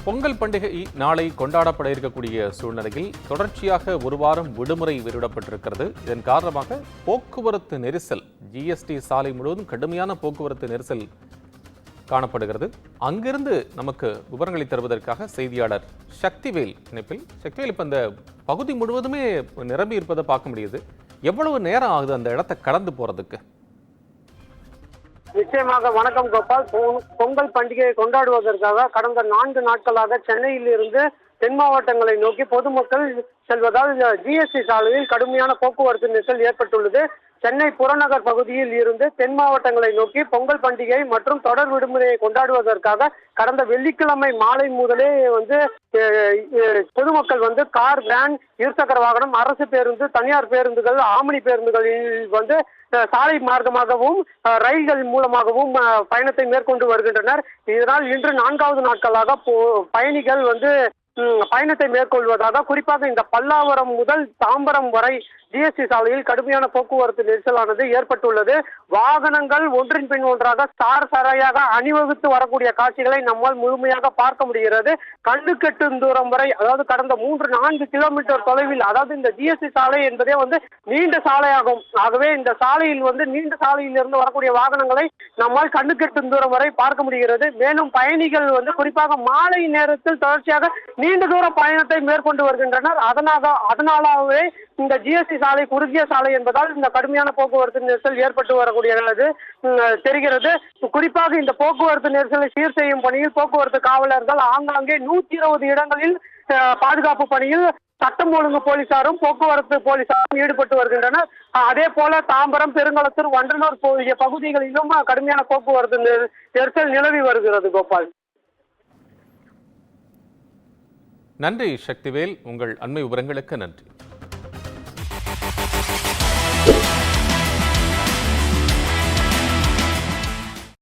பொங்கல் பண்டிகை நாளை கொண்டாடப்பட இருக்கக்கூடிய சூழ்நிலையில் தொடர்ச்சியாக ஒரு வாரம் விடுமுறை வெளியிடப்பட்டிருக்கிறது. இதன் காரணமாக போக்குவரத்து நெரிசல், ஜிஎஸ்டி சாலை முழுவதும் கடுமையான போக்குவரத்து நெரிசல் காணப்படுகிறது. அங்கிருந்து நமக்கு விவரங்களை தருவதற்காக செய்தியாளர் சக்திவேல் இணைப்பில். சக்திவேல், இப்ப இந்த பகுதி முழுவதுமே நிரம்பி இருப்பதை பார்க்க முடியுது. எவ்வளவு நேரம் ஆகுது அந்த இடத்தை கடந்து போறதுக்கு? நிச்சயமாக. வணக்கம் கோபால். பொங்கல் பண்டிகையை கொண்டாடுவதற்காக கடந்த 4 நாட்களாக சென்னையில் இருந்து தென் மாவட்டங்களை நோக்கி பொதுமக்கள் செல்வதால் ஜிஎஸ்டி சாலையில் கடுமையான போக்குவரத்து நெரிசல் ஏற்பட்டுள்ளது. சென்னை புறநகர் பகுதியில் இருந்து தென் மாவட்டங்களை நோக்கி பொங்கல் பண்டிகை மற்றும் தொடர் விடுமுறையை கொண்டாடுவதற்காக கடந்த வெள்ளிக்கிழமை மாலை முதலே பொதுமக்கள் கார், வேன், இருசக்கர வாகனம், அரசு பேருந்து, தனியார் பேருந்துகள், ஆம்னி பேருந்துகளில் சாலை மார்க்கமாகவும் ரயில்கள் மூலமாகவும் பயணத்தை மேற்கொண்டு வருகின்றனர். இதனால் இன்று 4வது நாட்களாக பயணிகள் பயணத்தை மேற்கொள்வதாக, குறிப்பாக இந்த பல்லாவரம் முதல் தாம்பரம் வரை ஜிஎஸ்டி சாலையில் கடுமையான போக்குவரத்து நெரிசலானது ஏற்பட்டுள்ளது. வாகனங்கள் ஒன்றின் பின் ஒன்றாக சாரையாக அணிவகுத்து வரக்கூடிய காட்சிகளை நம்மால் முழுமையாக பார்க்க முடிகிறது. கண்ணு கெட்டும் தூரம் வரை, அதாவது கடந்த 3-4 கிலோமீட்டர் தொலைவில், அதாவது இந்த ஜிஎஸ்டி சாலை என்பதே நீண்ட சாலையாகும். ஆகவே இந்த சாலையில் நீண்ட சாலையில் இருந்து வரக்கூடிய வாகனங்களை நம்மால் கண்ணு கெட்டும் தூரம் வரை பார்க்க முடிகிறது. மேலும் பயணிகள் குறிப்பாக மாலை நேரத்தில் தொடர்ச்சியாக நீண்ட தூர பயணத்தை மேற்கொண்டு வருகின்றனர். அதனாலவே இந்த ஜிஎஸ்டி சாலை குறுகிய சாலை என்பதால் இந்த கடுமையான போக்குவரத்து நெரிசல் ஏற்பட்டு வரக்கூடியது தெரிகிறது. குறிப்பாக இந்த போக்குவரத்து நெரிசலை சீர் செய்யும் பணியில் போக்குவரத்து காவலர்கள் ஆங்காங்கே 120 இடங்களில் பாதுகாப்பு பணியில் சட்டம் ஒழுங்கு போலீசாரும் போக்குவரத்து போலீசாரும் ஈடுபட்டு வருகின்றனர். அதே போல தாம்பரம், பெருங்களத்தூர், வண்டலூர் பகுதிகளிலும் கடுமையான போக்குவரத்து நெரிசல் நிலவி வருகிறது. கோபால், நன்றி சக்திவேல். உங்கள் அண்மை விவரங்களுக்கு நன்றி.